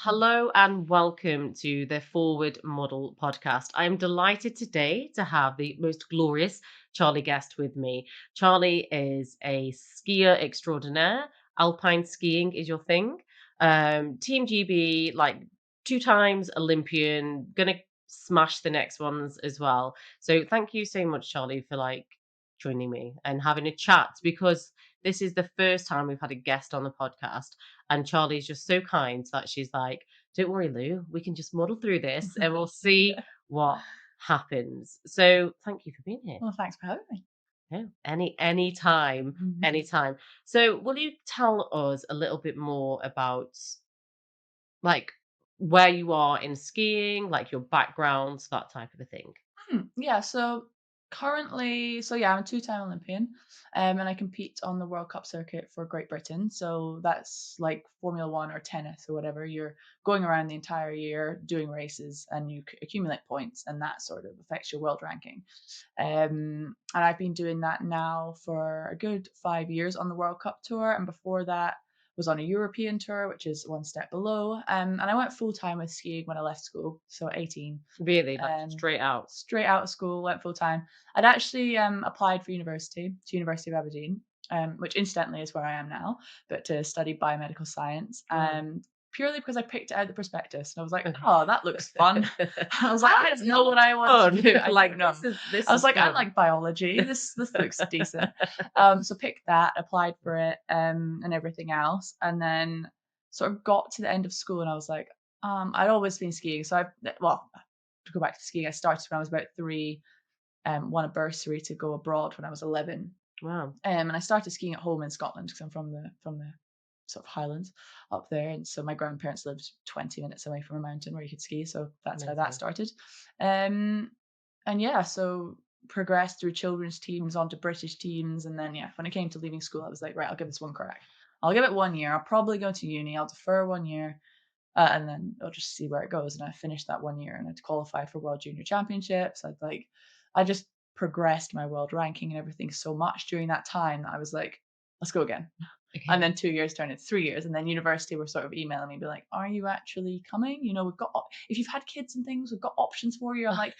Hello and welcome to the Forward Model podcast. I am delighted today to have the most glorious Charlie Guest with me. Charlie is a skier extraordinaire. Alpine skiing is your thing. Team GB, like 2 times Olympian, gonna smash the next ones as well. So thank you so much, Charlie, for joining me and having a chat because this is the first time we've had a guest on the podcast. And Charlie's just so kind that she's like, "Don't worry, Lou, we can just muddle through this and we'll see what happens." So thank you for being here. Well, thanks for having me. No, anytime. So will you tell us a little bit more about like where you are in skiing, like your background, that type of a thing? Yeah, so currently, I'm a two-time Olympian, and I compete on the World Cup circuit for Great Britain. So that's like Formula One or tennis or whatever. You're going around the entire year doing races, and you accumulate points, and that sort of affects your world ranking. And I've been doing that now for a good 5 years on the World Cup tour, and before that was on a European tour, which is one step below. And I went full time with skiing when I left school, so 18. Really, like Um, straight out. Straight out of school, went full time. I'd actually applied for University of Aberdeen, which incidentally is where I am now, but to study biomedical science. Wow. Purely because I picked out the prospectus and I was like, Okay. oh, that looks fun. I was like, I That is don't know not what I want to fun. do. I Like don't know. this I was is like, I fun. like biology. This looks decent. So picked that, applied for it, and everything else, and then sort of got to the end of school and I was like, I'd always been skiing. So to go back to skiing, I started when I was about 3, won a bursary to go abroad when I was 11. Wow. And I started skiing at home in Scotland because I'm from the sort of Highlands up there, and so my grandparents lived 20 minutes away from a mountain where you could ski. So that's how that Amazing. started. Um, and yeah, so progressed through children's teams onto British teams, and then when it came to leaving school, I was like, right, I'll give this one crack. I'll give it 1 year. I'll probably go to uni. I'll defer 1 year, and then I'll just see where it goes. And I finished that 1 year, and I'd qualify for World Junior Championships. I just progressed my world ranking and everything so much during that time that I was like, let's go again. And Okay. then 2 years turned into 3 years, and then university were sort of emailing me, be like, "Are you actually coming? We've got if you've had kids and things, we've got options for you." I'm like,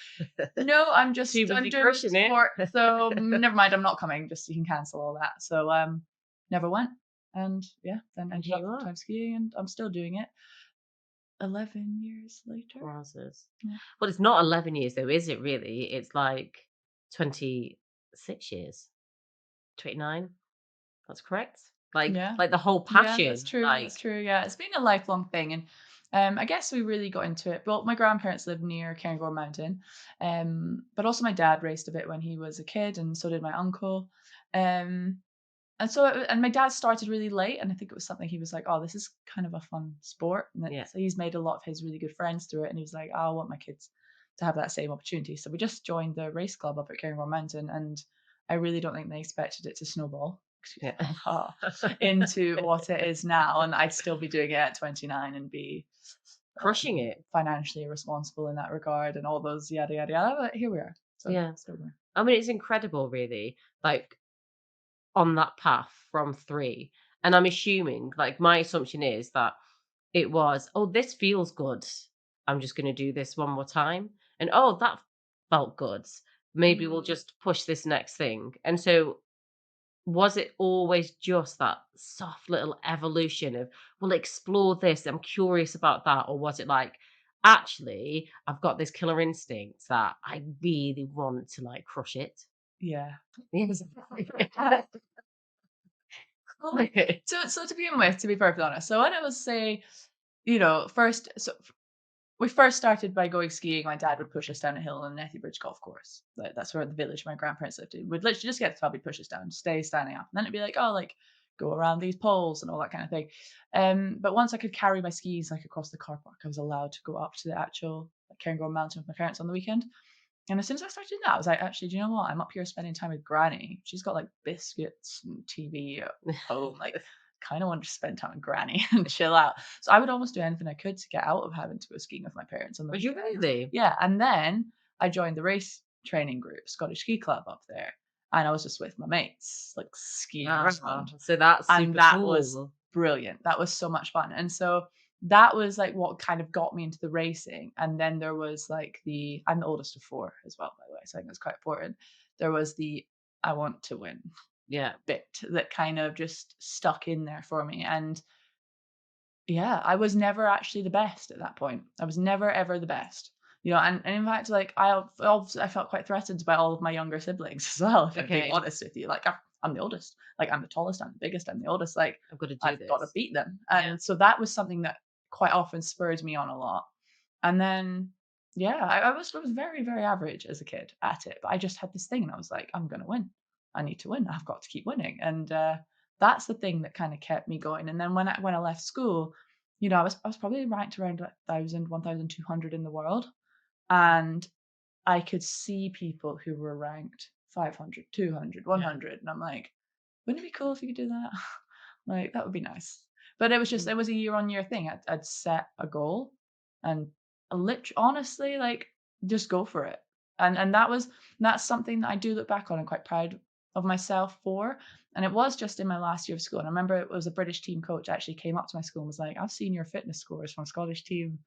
"No, I'm Too I'm busy doing it for crushing it. sport, so never mind. I'm not coming. Just you can cancel all that." So never went, and then And ended here up you full are. time skiing, and I'm still doing it 11 years later. Wowzers. Yeah. Well, it's not 11 years though, is it really? It's like 26 years. 29. That's correct? Yeah. Like the whole Yeah, that's passion, true. That's true. Yeah, it's been a lifelong thing, and I guess we really got into it. Well, my grandparents lived near Cairngorm Mountain, but also my dad raced a bit when he was a kid, and so did my uncle. Um, and my dad started really late, and I think it was something he was like, "Oh, this is kind of a fun sport," and yeah. so he's made a lot of his really good friends through it, and he was like, "Oh, I want my kids to have that same opportunity." So we just joined the race club up at Cairngorm Mountain, and I really don't think they expected it to snowball. Excuse Yeah. me, into what it is now, and I'd still be doing it at 29 and be Crushing it. financially irresponsible in that regard, and all those yada yada yada. But here we are, so Yeah. still there. I mean, it's incredible really, like on that path from 3. And I'm assuming, like my assumption is that it was, "Oh, this feels good. I'm just gonna do this one more time." And, "Oh, that felt good. Maybe we'll Mm. just push this next thing." And so was it always just that soft little evolution of, "Well, explore this. I'm curious about that," or was it like, "Actually, I've got this killer instinct that I really want to like crush it." Yeah. Yes. Well, so to begin with, to be perfectly honest, so when I was say, first, we first started by going skiing. My dad would push us down a hill on an Ethibridge golf course. That's where the village my grandparents lived in. We'd literally just get to the top, he'd push us down, stay standing up, and then it'd be like, oh, like go around these poles and all that kind of thing. But once I could carry my skis like across the car park, I was allowed to go up to the actual Cairngorm Mountain with my parents on the weekend. And as soon as I started doing that, I was like, actually, do you know what? I'm up here spending time with Granny. She's got like biscuits and TV at home. Like, kind of want to spend time with Granny and chill out. So I would almost do anything I could to get out of having to go skiing with my parents on the Was you weekends. really? Yeah. And then I joined the race training group, Scottish Ski Club up there. And I was just with my mates, like skiing Ah, around. so that's And super that was cool. brilliant. That was so much fun. And so that was like what kind of got me into the racing. And then there was like I'm the oldest of four as well, by the way. So I think that's quite important. There was the I want to win Yeah. bit that kind of just stuck in there for me. And yeah, I was never actually the best at that point. I was never ever the best. And in fact, like I felt quite threatened by all of my younger siblings as well, if I'm being Okay. honest with you. Like I'm the oldest. Like I'm the tallest, I'm the biggest, I'm the oldest. Like I've got to do I've got to this. beat them. Yeah. And so that was something that quite often spurred me on a lot. And then yeah, I was very, very average as a kid at it. But I just had this thing and I was like, I'm gonna win. I need to win. I've got to keep winning. And that's the thing that kind of kept me going. And then when I left school, I was probably ranked around 1,000, 1,200 in the world, and I could see people who were ranked 500, 200, Yeah. 100, and I'm like, wouldn't it be cool if you could do that? Like that would be nice. But it was a year on year thing. I'd set a goal, and honestly, like just go for it. And that's something that I do look back on and quite proud of myself for. And it was just in my last year of school. And I remember it was a British team coach actually came up to my school and was like, I've seen your fitness scores from Scottish team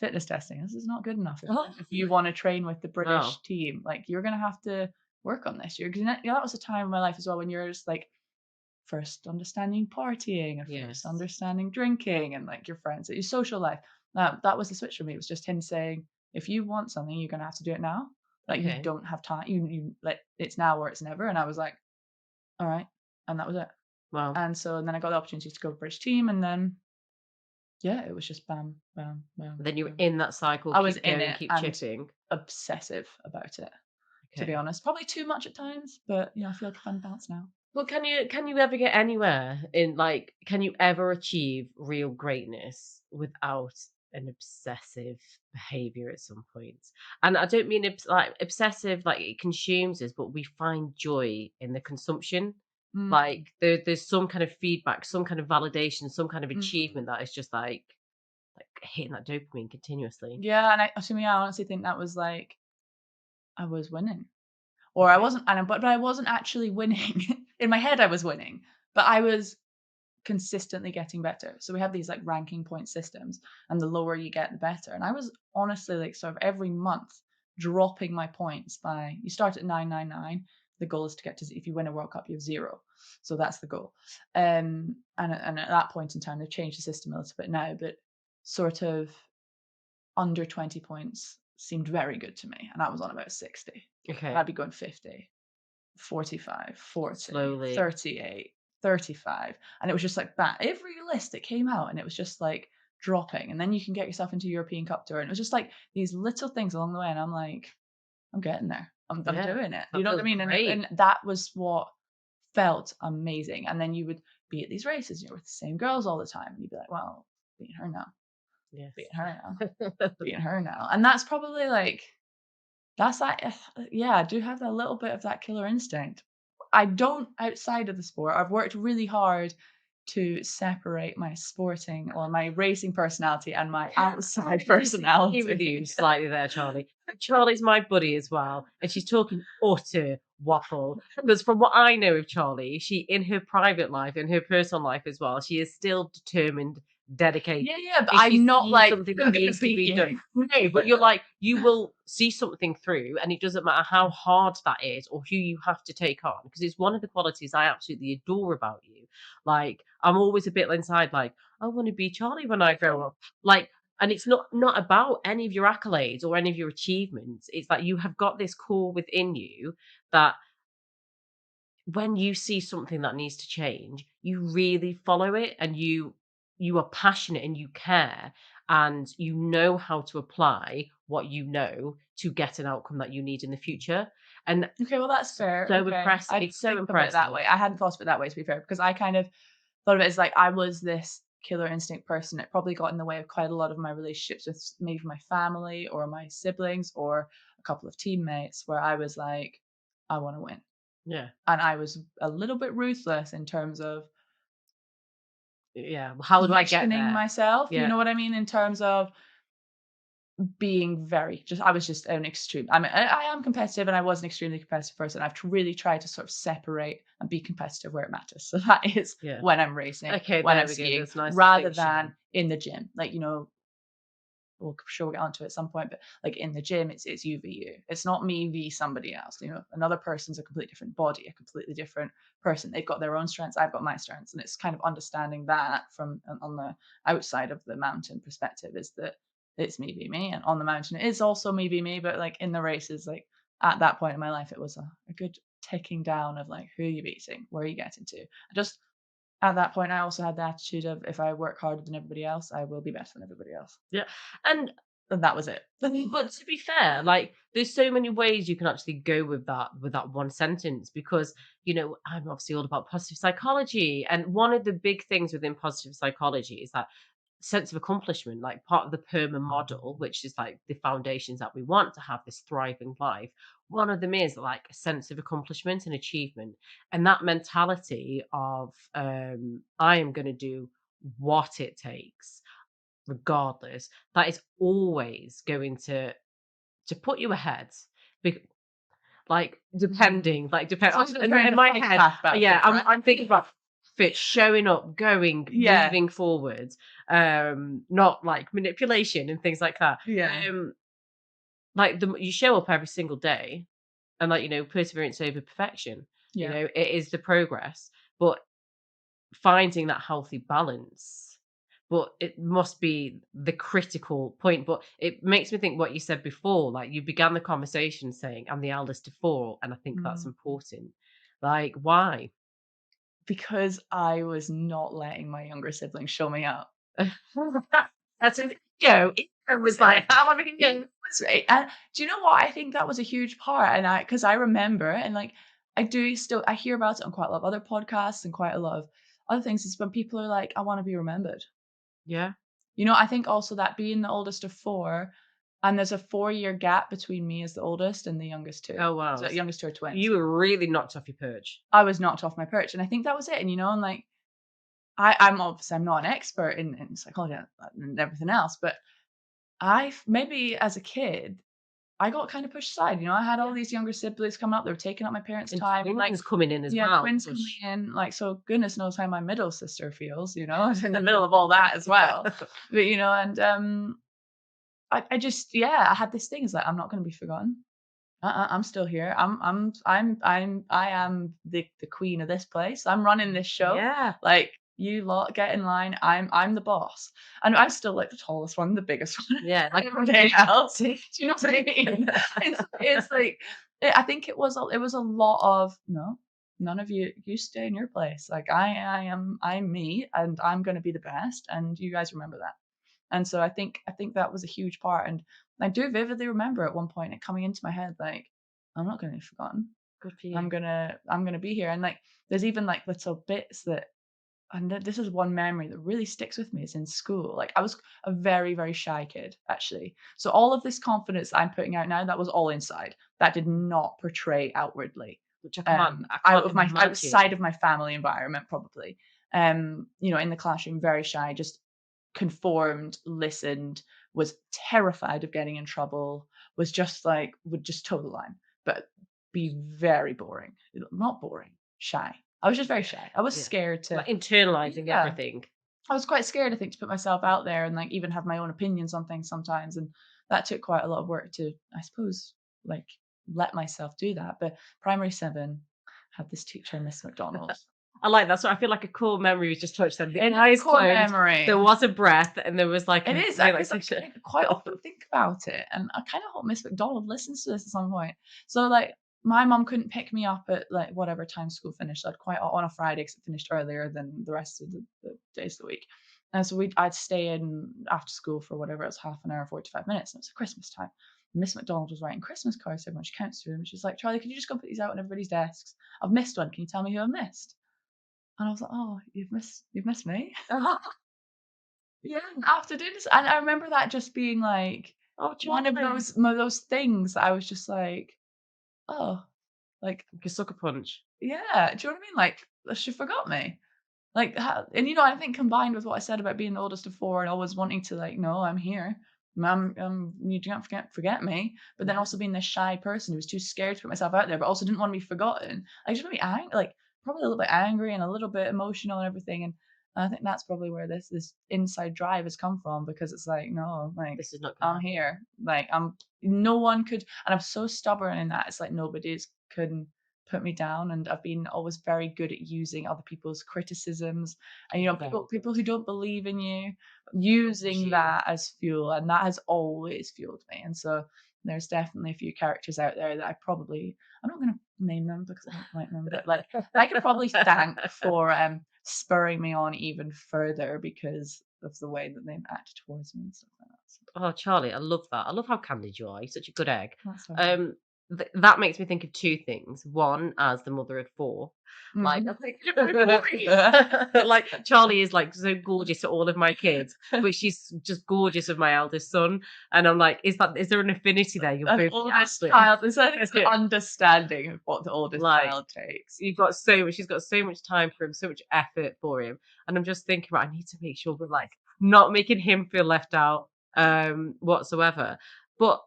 fitness testing. This is not good enough. If you want to train with the Wow. British team, like you're gonna have to work on this. That was a time in my life as well when you're just like first understanding partying and first Yes. understanding drinking and like your friends, your social life. That was the switch for me. It was just him saying, if you want something, you're gonna have to do it now. Like you Okay. don't have time. You like it's now or it's never. And I was like, all right, and that was it. Well, And then I got the opportunity to go to British team, and then yeah, it was just bam, bam, bam, then you're bam. in that cycle, I was keep in going, it keep and chipping. obsessive about it, to be Okay. honest. Probably too much at times, but I feel like I found balance now. Well, can you ever get anywhere in like can you ever achieve real greatness without an obsessive behavior at some point? And I don't mean like obsessive like it consumes us, but we find joy in the consumption. Mm, Like there's some kind of feedback, some kind of validation, some kind of mm. achievement that is just like hitting that dopamine continuously. Yeah, and to me, I honestly think that was like I was winning, or I Okay. wasn't, but I wasn't actually winning. In my head, I was winning, but I was consistently getting better. So we have these like ranking point systems, and the lower you get, the better. And I was honestly like sort of every month dropping my points by. You start at 999. The goal is to get to if you win a World Cup, you have zero. So that's the goal. And at that point in time, they've changed the system a little bit now, but sort of under 20 points seemed very good to me. And I was on about 60. And Okay. I'd be going 50, 45, 40, Slowly. 38, 35. And it was just like that. Every list that came out, and it was just like dropping. And then you can get yourself into European Cup Tour. And it was just like these little things along the way. And I'm like, I'm getting there. I'm Yeah. doing it. You That know what I feels mean? great. And that was what felt amazing. And then you would be at these races, and you're with the same girls all the time. And you'd be like, well, beating her now, Yes. beating her now, beating her now. And that's probably like that's that yeah, I do have a little bit of that killer instinct. I don't outside of the sport. I've worked really hard to separate my sporting or my racing personality and my outside Disagree with you personality. slightly there, Charlie. Charlie's my buddy as well, and she's talking utter waffle. Because from what I know of Charlie, she in her private life, in her personal life as well, she is still determined, dedicated. Yeah, yeah, but If she I'm not sees like, something "I'm that gonna needs to beat be done, you." no, but you're like you will see something through, and it doesn't matter how hard that is or who you have to take on, because it's one of the qualities I absolutely adore about you. Like I'm always a bit inside, like I want to be Charlie when I grow up. Like and it's not about any of your accolades or any of your achievements. It's like you have got this core within you that when you see something that needs to change, you really follow it and you are passionate and you care and you know how to apply what you know to get an outcome that you need in the future. And Okay, well, that's fair, so okay. impressive. I It's so think of it that impressive. way. I hadn't thought of it that way, to be fair, because I kind of thought of it as like I was this killer instinct person. It probably got in the way of quite a lot of my relationships with maybe my family or my siblings or a couple of teammates where I was like, I want to win. Yeah. And I was a little bit ruthless in terms of Yeah. How do I get positioning there? myself. You Yeah. know what I mean? In terms of being very just I was just an extreme I am competitive, and I was an extremely competitive person. I've really tried to sort of separate and be competitive where it matters. So that is Yeah. when I'm racing, Okay, when there I'm we go. skiing, There's a nice rather than distinction. in the gym. Like, we'll sure we'll get onto it at some point, but like in the gym, it's you v you. It's not me v somebody else. Another person's a completely different body, a completely different person. They've got their own strengths. I've got my strengths, and it's kind of understanding that from on the outside of the mountain perspective is that it's me v me, and on the mountain it is also me v me. But like in the races, like at that point in my life, it was a good ticking down of like who are you beating, where are you getting to. I just at that point, I also had the attitude of if I work harder than everybody else, I will be better than everybody else. Yeah. And And that was it. but to be fair, like there's so many ways you can actually go with that one sentence because I'm obviously all about positive psychology, and one of the big things within positive psychology is that sense of accomplishment, like part of the PERMA model, which is like the foundations that we want to have this thriving life. One of them is like a sense of accomplishment and achievement, and that mentality of I am going to do what it takes regardless, that is always going to put you ahead. Bec- depend It's also very in the my flight head. path Yeah, benefit, right? I'm thinking about fit showing up, going, Yeah, moving forward, not like manipulation and things like that. yeah, Um, like you show up every single day, and like perseverance over perfection. yeah. It is the progress, but finding that healthy balance. But it must be the critical point. But it makes me think what you said before. Like you began the conversation saying, "I'm the eldest of four," and I think that's Mm. important. Like, why? Because I was not letting my younger siblings show me up. That's an it was like, "How am I gonna Was right. And do you know what? I think that was a huge part. And because I remember, and like, I hear about it on quite a lot of other podcasts and quite a lot of other things is when people are like, I want to be remembered. Yeah. I think also that being the oldest of four, and there's a 4-year gap between me as the oldest and the youngest two. Oh, wow. So the youngest two are twins. You were really knocked off your perch. I was knocked off my perch, and I think that was it. And like I'm not an expert in psychology and everything else, but maybe as a kid I got kind of pushed aside. I had all Yeah. these younger siblings coming up. They were taking up my parents' And time, and like, twins coming in as yeah, well, twins coming which in. Like, so goodness knows how my middle sister feels. In the middle of all that as well. But and I just I had this thing is like I'm not going to be forgotten. I'm still here. I am the queen of this place. I'm running this show. yeah. Like you lot get in line. I'm the boss, and I'm still like the tallest one, the biggest one. Yeah, like Everybody else. Do you know what I mean? It's like I think it was a lot of no. None of you stay in your place. Like I'm me, and I'm going to be the best, and you guys remember that. And so I think that was a huge part. And I do vividly remember at one point it coming into my head like, I'm not gonna be forgotten. good for I'm you. gonna I'm gonna be here. And like there's even like little bits that and this is one memory that really sticks with me is in school. Like I was a very, very shy kid, actually. So all of this confidence I'm putting out now, that was all inside. That did not portray outwardly. Which I Out can't of my imagine. outside of my family environment, probably. In the classroom, very shy, just conformed, listened, was terrified of getting in trouble, was just like would just toe the line, but be very boring. Not boring, shy. I was just very shy. I was Yeah. scared to Like internalizing yeah. everything. I was quite scared, I think, to put myself out there and like even have my own opinions on things sometimes. And that took quite a lot of work to, I suppose, like let myself do that. But primary seven had this teacher, Miss McDonald. I like that. So I feel like a core memory was just touched on. The In eyes core closed. There memory. was a breath, and there was like It a is, realization. I quite often think about it, and I kind of hope Miss McDonald listens to this at some point. So, like, my mum couldn't pick me up at like whatever time school finished. I'd quite on a Friday because it finished earlier than the rest of the days of the week, and so I'd stay in after school for whatever it was, half an hour, 45 minutes, and it was Christmas time. Miss McDonald was writing Christmas cards to everyone. She counts through them. She's like, Charlie, can you just go put these out on everybody's desks? I've missed one. Can you tell me who I've missed? And I was like, oh, you've missed me. Yeah, after doing this, and I remember that just being like Oh, one of those things that I was just like, "Oh, like, like a sucker punch. yeah." Do you know what I mean? Like, she forgot me. Like, how and I think combined with what I said about being the oldest of four and always wanting to like, "No, I'm here." You can't forget me. But then Yeah. also being this shy person who was too scared to put myself out there, but also didn't want to be forgotten. I just made me like probably a little bit angry and a little bit emotional and everything. And I think that's probably where this inside drive has come from, because it's like, no, like This is not gonna I'm happen. here. Like no one could, and I'm so stubborn in that. It's like nobody's couldn't put me down, and I've been always very good at using other people's criticisms, and Very good. people who don't believe in you, Push using you. that as fuel, and that has always fueled me. And so there's definitely a few characters out there that I'm not going to name them because I don't like them, but like I could probably thank for spurring me on even further because of the way that they've acted towards me and stuff like that. So Oh, Charlie, I love that. I love how candid you are. You're such a good egg. that's so fun. Um, that makes me think of two things. One, as the mother of four, like Mm. I'm thinking of my boys. Like Charlie is like so gorgeous to all of my kids, but she's just gorgeous with my eldest son. And I'm like, is there an affinity there? You're An both oldest Catholic. child, it's the understanding of what the oldest Like child takes. you've got so much, she's got so much time for him, so much effort for him. And I'm just thinking, right, I need to make sure we're like not making him feel left out whatsoever. But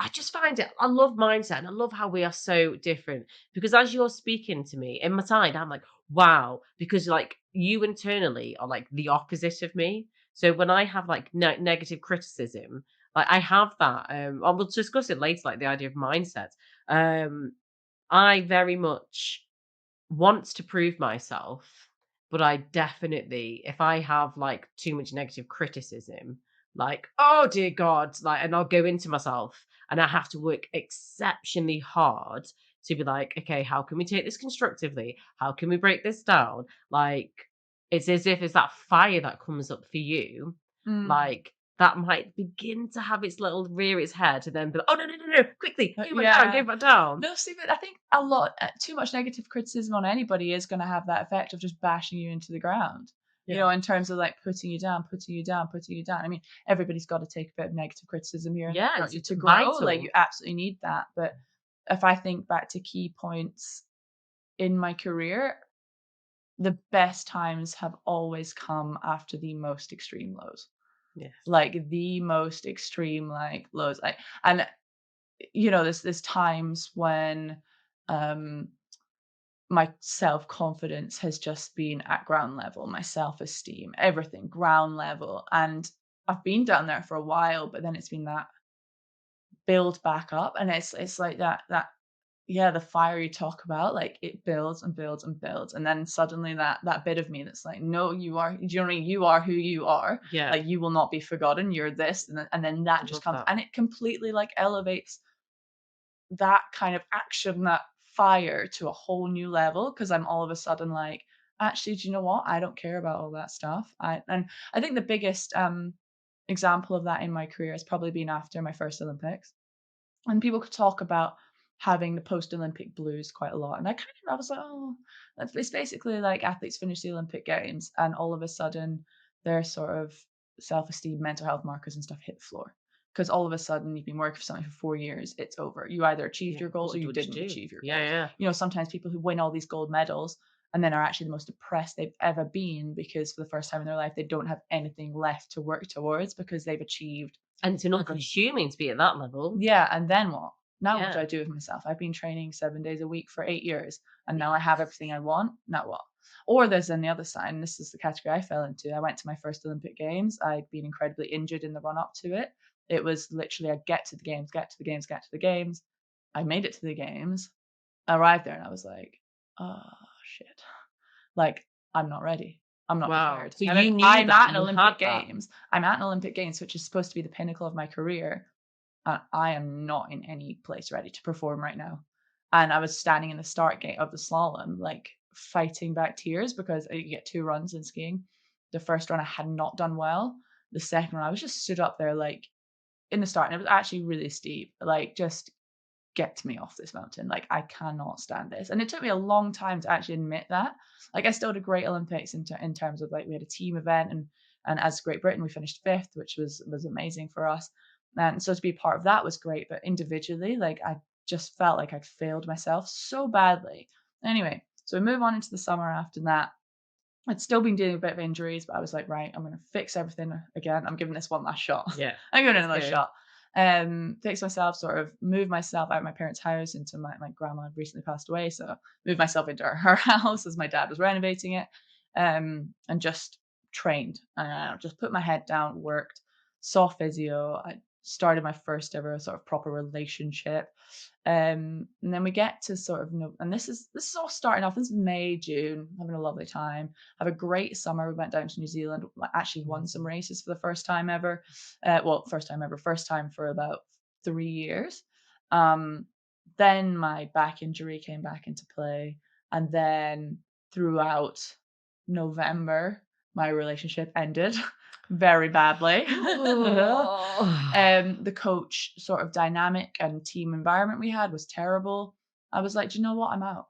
I just find it, I love mindset and I love how we are so different because as you're speaking to me in my mind, I'm like, wow, because like you internally are like the opposite of me. So when I have like negative criticism, like I have that, I will discuss it later, like the idea of mindset. Um, I very much wants to prove myself, but I definitely, if I have like too much negative criticism, like, oh dear God, like, and I'll go into myself and I have to work exceptionally hard to be like, okay, how can we take this constructively? How can we break this down? Like, it's as if it's that fire that comes up for you, Mm. like, that might begin to have its little rear its head and then be like, oh, no, no, no, no, quickly, go Yeah. back down. No, see, but I think a lot too much negative criticism on anybody is gonna have that effect of just bashing you into the ground, Yeah. in terms of, like, putting you down, putting you down, putting you down. I mean, everybody's gotta take a bit of negative criticism here and there, Yeah, don't you, it's to grow, like, you vital. absolutely need that. But if I think back to key points in my career, the best times have always come after the most extreme lows. Yes. Like, the most extreme, like, lows, and there's times when um my self-confidence has just been at ground level, my self-esteem, everything ground level. And I've been down there for a while, but then it's been that build back up. And it's like that yeah, the fire you talk about, like it builds and builds and builds. And then suddenly that bit of me that's like, no, do you know what I mean? You are who you are. Yeah, Like you will not be forgotten. You're this. And then I that just love comes that. and it completely like elevates that kind of action, that fire to a whole new level because I'm all of a sudden like, actually, do you know what? I don't care about all that stuff. I think the biggest example of that in my career has probably been after my first Olympics. And people could talk about having the post-Olympic blues quite a lot. And I was like, oh, it's basically like athletes finish the Olympic Games and all of a sudden their sort of self-esteem, mental health markers and stuff hit the floor. Because all of a sudden you've been working for something for 4 years, it's over. You either achieved Yeah. your goals or you What you didn't do? achieve your Yeah, goals. yeah. Sometimes people who win all these gold medals and then are actually the most depressed they've ever been because for the first time in their life they don't have anything left to work towards because they've achieved. And it's enough consuming to be at that level. Yeah, and then what? Now what do Yeah. I do with myself? I've been training 7 days a week for 8 years, and now I have everything I want. Now what? Or there's on the other side, and this is the category I fell into. I went to my first Olympic Games. I'd been incredibly injured in the run up to it. It was literally I'd get to the games, get to the games, get to the games. I made it to the games, arrived there, and I was like, oh shit. Like, I'm not ready. I'm not Wow. prepared. So And you knew I'm that, at an you had Olympic that. Games. I'm at an Olympic Games, which is supposed to be the pinnacle of my career. I am not in any place ready to perform right now. And I was standing in the start gate of the slalom, like fighting back tears because you get two runs in skiing. The first run I had not done well. The second run I was just stood up there like in the start, and it was actually really steep. Like just get me off this mountain. Like I cannot stand this. And it took me a long time to actually admit that. Like I still had a great Olympics in terms of like we had a team event and as Great Britain we finished fifth, which was amazing for us. And so to be part of that was great. But individually, like I just felt like I'd failed myself so badly. Anyway, so we move on into the summer after that. I'd still been dealing with a bit of injuries, but I was like, right, I'm going to fix everything again. I'm giving this one last shot. Yeah. I'm giving it That's another good. shot. Fix myself, sort of move myself out of my parents' house into my grandma had recently passed away. So moved myself into her house as my dad was renovating it. And just trained. Just put my head down, worked, saw physio. I started my first ever sort of proper relationship. And then we get to sort of and this is all starting off. This is May, June, having a lovely time. Have a great summer. We went down to New Zealand, like, actually won some Amazing. races for the first time ever. First time ever, first time for about 3 years. Um, then my back injury came back into play, and then throughout November, my relationship ended very badly. Oh. The coach sort of dynamic and team environment we had was terrible. I was like, "Do you know what? I'm out.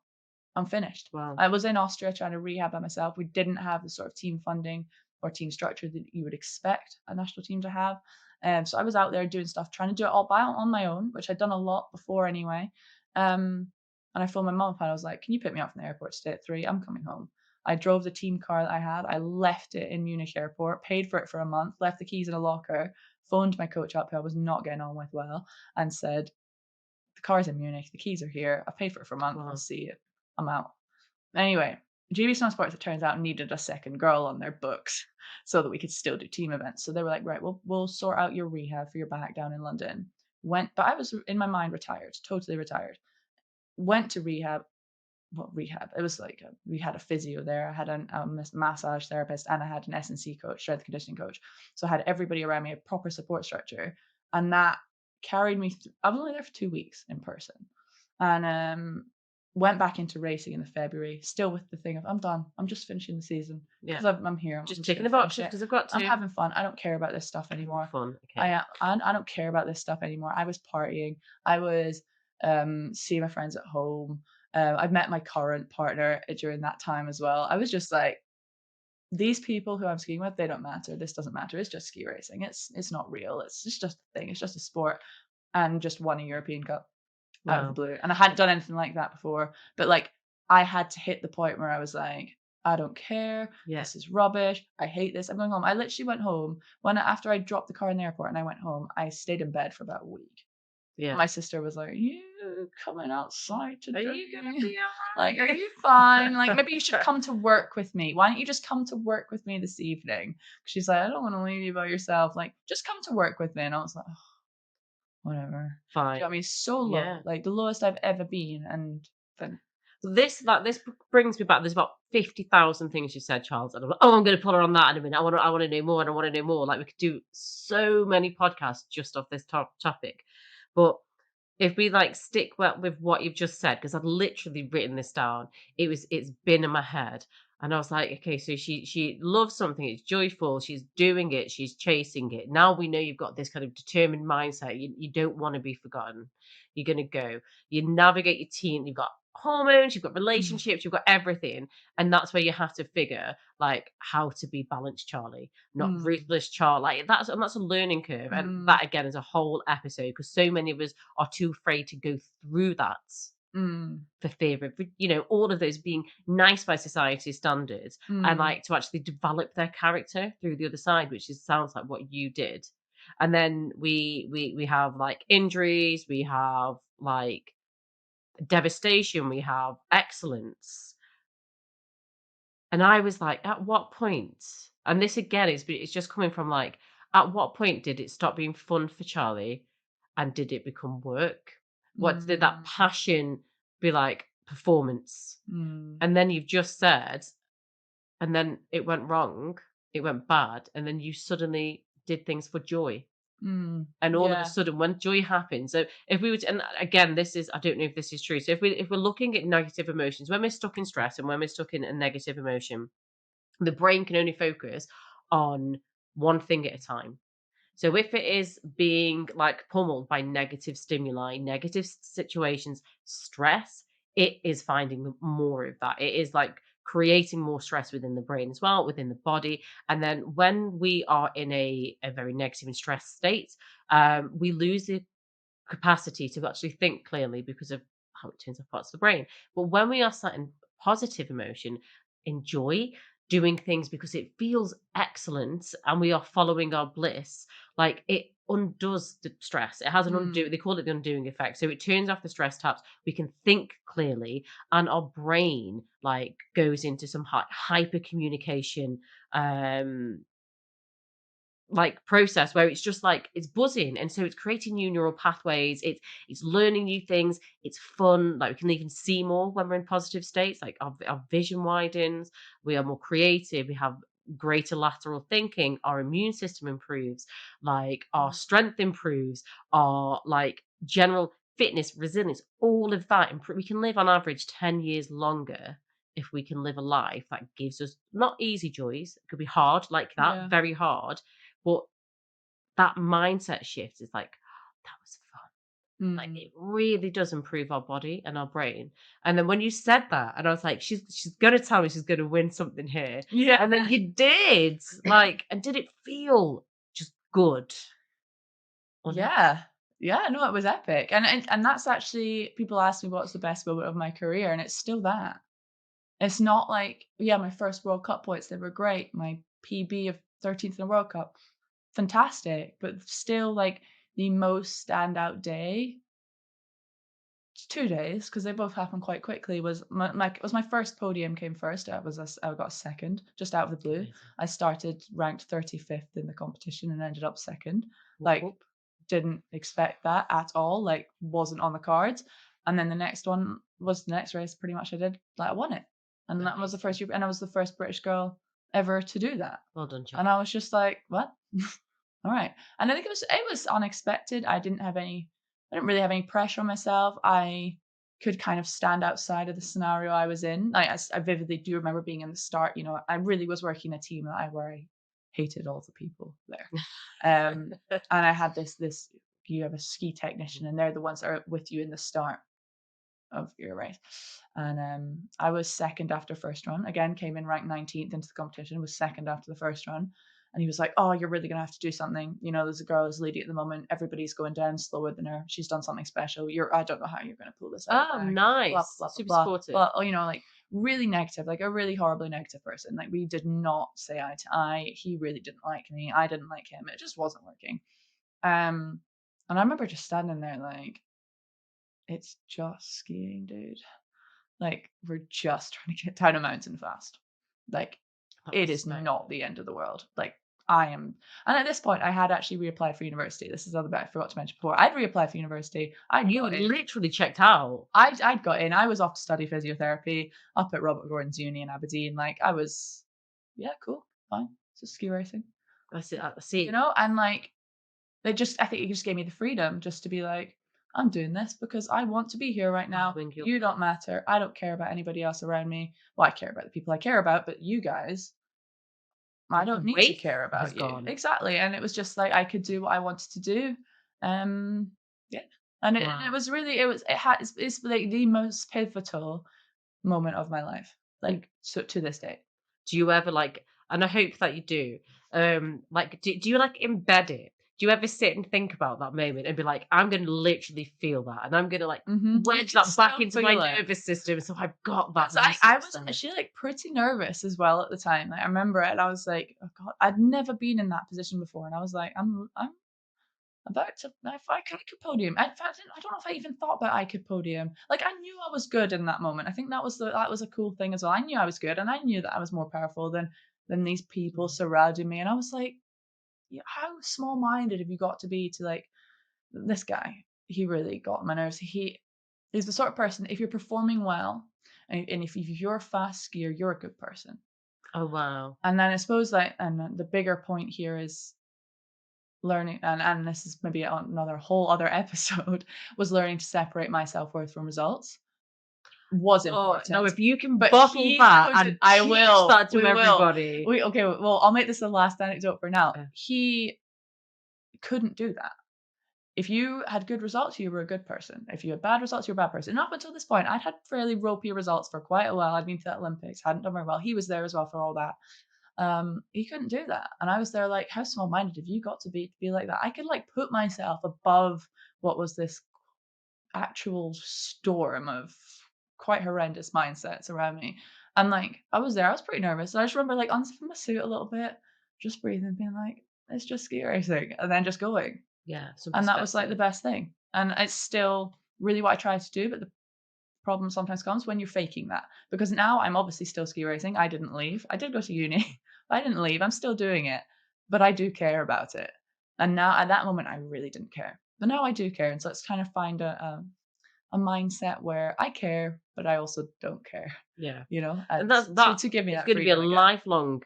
I'm finished." Wow. I was in Austria trying to rehab by myself. We didn't have the sort of team funding or team structure that you would expect a national team to have. So I was out there doing stuff, trying to do it all on my own, which I'd done a lot before anyway. And I phoned my mum up and I was like, "Can you pick me up from the airport today at 3? I'm coming home." I drove the team car that I had. I left it in Munich airport, paid for it for a month, left the keys in a locker, phoned my coach up who I was not getting on with well, and said, "The car's in Munich. The keys are here. I've paid for it for a month. I'll Wow. see you. I'm out." Anyway, GB Snow Sports, it turns out, needed a second girl on their books so that we could still do team events. So they were like, "Right, we'll sort out your rehab for your back down in London." But I was in my mind retired, totally retired. Went to rehab. Well, rehab. It was like we had a physio there. I had a massage therapist, and I had an S&C coach, strength conditioning coach. So I had everybody around me, a proper support structure, and that carried me. I was only there for 2 weeks in person, and went back into racing in the February. Still with the thing of I'm done. I'm just finishing the season Yeah. because I'm here. I'm Just just ticking gonna the finish boxes it. because I've got I'm to. having fun. I don't care about this stuff anymore. Fun. Okay. I don't care about this stuff anymore. I was partying. I was seeing my friends at home. I've met my current partner during that time as well. I was just like, these people who I'm skiing with, they don't matter. This doesn't matter. It's just ski racing. It's not real. It's just a thing. It's just a sport. And just won a European Cup out of the Wow. blue. And I hadn't done anything like that before. But like I had to hit the point where I was like, I don't care. Yeah. This is rubbish. I hate this. I'm going home. I literally went home after I dropped the car in the airport and I went home. I stayed in bed for about a week. Yeah. My sister was like, "You coming outside Are today? you gonna be Like, are alright? you fine? Like, maybe you should come to work with me. Why don't you just come to work with me this evening?" She's like, "I don't want to leave you by yourself. Like, just come to work with me." And I was like, "Oh, whatever." She Fine. got me so low, Yeah. like the lowest I've ever been. And then, This brings me back. There's about 50,000 things you said, Charles, and I'm like, "Oh, I'm gonna pull her on that in a minute. I wanna know more, and I wanna know more." Like, we could do so many podcasts just off this topic. But if we, like, stick with what you've just said, because 'cause I've literally written this down. It's been in my head, and I was like, "Okay, so she loves something, it's joyful, she's doing it, she's chasing it." Now we know you've got this kind of determined mindset. You don't wanna be forgotten. You're gonna go. You navigate your team, you've got hormones, you've got mm, relationships, you've got everything, and that's where you have to figure, like, how to be balanced Charlie, not mm, ruthless Charlie. Like, that's a learning curve, and mm, that again is a whole episode because so many of us are too afraid to go through that mm, for fear of, all of those being nice by society standards, and mm, like to actually develop their character through the other side, which sounds like what you did. And then we have like injuries, we have like devastation, we have excellence. And I was like, at what point? And this again it's just coming from like, at what point did it stop being fun for Charlie and did it become work? What did that mm, passion be like performance? mm, And then you've just said, and then it went wrong, it went bad, and then you suddenly did things for joy. mm. And all of a Yeah. sudden, when joy happens, so if we were to, and again, this is, I don't know if this is true. So if we're looking at negative emotions, when we're stuck in stress and when we're stuck in a negative emotion, the brain can only focus on one thing at a time. So if it is being like pummeled by negative stimuli, negative situations, stress, it is finding more of that. It is like creating more stress within the brain as well, within the body. And then when we are in a very negative and stressed state, we lose the capacity to actually think clearly because of how it turns off parts of the brain. But when we are sat in positive emotion, in joy, doing things because it feels excellent and we are following our bliss, like it undoes the stress. It has an undo, Mm, they call it the undoing effect. So it turns off the stress taps. We can think clearly, and our brain like goes into some hyper communication um like process where it's just like it's buzzing, and so it's creating new neural pathways, it's learning new things, it's fun, like we can even see more when we're in positive states, like our vision widens, we are more creative, we have greater lateral thinking, our immune system improves, like our mm, strength improves, our like general fitness, resilience, all of that we can live on average 10 years longer if we can live a life that gives us not easy joys, it could be hard like that, yeah. very hard, but that mindset shift is like, "That was fun." Like, Mm. it really does improve our body and our brain. And then when you said that, and I was like, "She's gonna tell me she's gonna win something here." Yeah. And then you did. Like, and did it feel just good or not? Yeah. Yeah, no, it was epic. And that's actually people ask me what's the best moment of my career, and it's still that. It's not like, yeah, my first World Cup points, they were great. My PB of 13th in the World Cup, fantastic. But still like the most standout day, 2 days, because they both happened quite quickly, was my first podium came first. I got second, just out of the blue. Amazing. I started ranked 35th in the competition and ended up second. Whoop, Like, whoop. didn't expect that at all, like, wasn't on the cards. And then the next one was the next race pretty much I did, like, I won it. And that was the Amazing. first year, and I was the first British girl ever to do that. Well done, And Charlie. I was just like, "What?" All right. And I think it was unexpected. I didn't really have any pressure on myself. I could kind of stand outside of the scenario I was in. I vividly do remember being in the start, I really was working a team where I hated all the people there. And I had this you have a ski technician and they're the ones that are with you in the start of your race. And I was second after first run. Again, came in ranked 19th into the competition, was second after the first run. And he was like, "Oh, you're really gonna have to do something. There's a girl who's leading at the moment. Everybody's going down slower than her. She's done something special. I don't know how you're gonna pull this out of the Oh, bag. Blah nice. blah blah Super blah supportive. blah." Like really negative, like a really horribly negative person. Like we did not say eye to eye. He really didn't like me. I didn't like him. It just wasn't working. Um, and I remember just standing there like, it's just skiing, dude. Like, we're just trying to get down a mountain fast. Like, That it is not respect. the end of the world. Like, I am and at this point, I had actually reapplied for university. This is the other bit I forgot to mention before. I'd reapplied for university. I'd You got in. literally checked out. I'd got in. I was off to study physiotherapy up at Robert Gordon's uni in Aberdeen. Like, I was, yeah, cool, fine. It's just ski racing, I see. And like, I think it just gave me the freedom just to be like, I'm doing this because I want to be here right now. Following your You don't bliss. matter. I don't care about anybody else around me. Well, I care about the people I care about, but you guys, I The don't need to weight care has about you. gone. Exactly. And it was just like I could do what I wanted to do. Yeah. And it Wow. was really it's like the most pivotal moment of my life. And Like so to this day. do you ever like, and I hope that you do, like, do you like embed it? Do you ever sit and think about that moment and be like, I'm gonna literally feel that and I'm gonna like I wedge can that back still into my feel it. nervous system so I've got that So when I I was succeed. actually like pretty nervous as well at the time. Like I remember it and I was like, oh God, I'd never been in that position before. And I was like, I'm about to if I could podium. In fact, I don't know if I even thought about I could podium. Like I knew I was good in that moment. I think that was a cool thing as well. I knew I was good and I knew that I was more powerful than these people Mm. surrounding me. And I was like, yeah, how small minded have you got to be to like this guy? He really got on my nerves. He's the sort of person, if you're performing well and if you're a fast skier, you're a good person. Oh wow. And then I suppose like, and the bigger point here is learning, and this is maybe another whole other episode, was learning to separate my self-worth from results was Oh no, important. if you can But bottle he that couldn't, and I teach will, that to we will. everybody. Okay, well, I'll make this the last anecdote for now. Uh, He couldn't do that. If you had good results, you were a good person. If you had bad results, you're a bad person. And up until this point, I'd had fairly ropey results for quite a while. I'd been to the Olympics, hadn't done very well. He was there as well for all that. He couldn't do that. And I was there like, how small minded have you got to be like that? I could like put myself above what was this actual storm of quite horrendous mindsets around me. And, like, I was there, I was pretty nervous. I just remember, like, unzipping my suit a little bit, just breathing, being like, "It's just ski racing," and then just going. Yeah, some And that was, like, the perspective. best thing. And it's still really what I try to do, but the problem sometimes comes when you're faking that. Because now I'm obviously still ski racing. I didn't leave. I did go to uni. I didn't leave. I'm still doing it, but I do care about it. And now at that moment, I really didn't care. But now I do care. And so it's kind of find a mindset where I care, but I also don't care, Yeah. And as to give me it's that gonna be a freedom again. lifelong,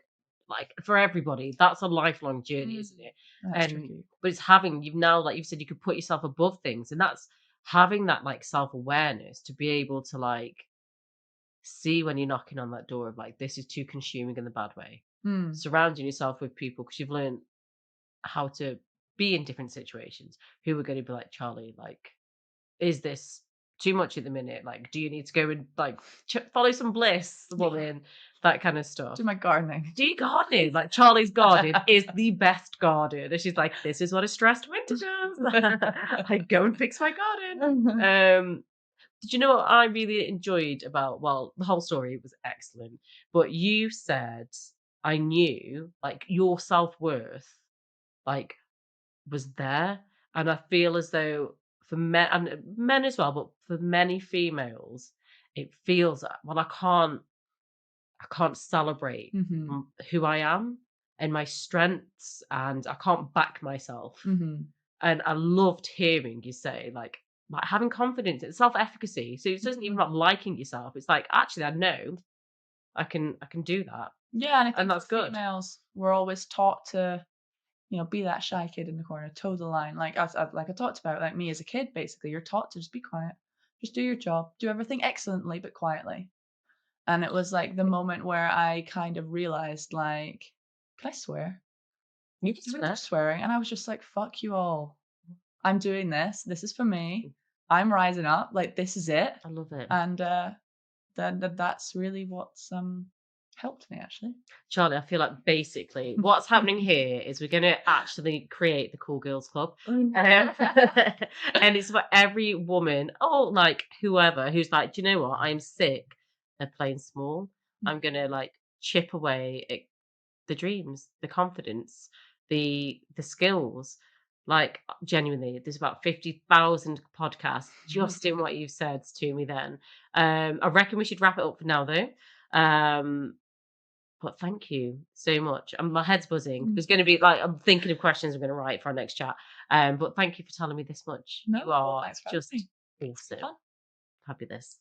like, for everybody, that's a lifelong journey, Mm. isn't it? That's And tricky. but it's having you've now, like you said, you could put yourself above things, and that's having that, like, self-awareness to be able to, like, see when you're knocking on that door of, like, this is too consuming in the bad way. Mm. Surrounding yourself with people because 'cause you've learned how to be in different situations who are gonna be like, "Charlie, like, is this too much at the minute? Like, do you need to go and, like, follow some bliss, woman?" That kind of Do stuff. my gardening. Do you gardening? Like, Charlie's garden is the best garden, and she's like, "This is what a stressed winter does. I go and fix my garden." Did you know what I really enjoyed about the whole story was excellent, but you said, "I knew, like, your self-worth, like, was there," and I feel as though for men and men as well, but for many females, it feels well, I can't celebrate Mhm. who I am and my strengths, and I can't back myself. Mhm. And I loved hearing you say, like having confidence, it's self-efficacy. So it isn't even Mhm. about liking yourself. It's like, actually, I know I can do that, Yeah, and I and think for that's good. females, we're always taught to, be that shy kid in the corner, toe the line. Like like I talked about, like me as a kid, basically, you're taught to just be quiet, just do your job, do everything excellently but quietly. And it was like the moment where I kind of realized, like, can I swear? You can Even through swear. swearing, and I was just like, "Fuck you all. I'm doing this. This is for me. I'm rising up. Like this is it." I love it. And then that's really what's helped me actually. Charlie, I feel like basically what's happening here is we're gonna actually create the Cool Girls Club. And it's for every woman, or like whoever who's like, "Do you know what? I'm sick of playing small. I'm gonna like chip away at the dreams, the confidence, the skills." Like genuinely, there's about 50,000 podcasts just in what you've said to me then. I reckon we should wrap it up for now though. But thank you so much. My head's buzzing. Mm. There's gonna be like I'm thinking of questions I'm gonna write for our next chat. But thank you for telling me this much. No, You well, are thanks for having just me. awesome. Fun. Fabulous.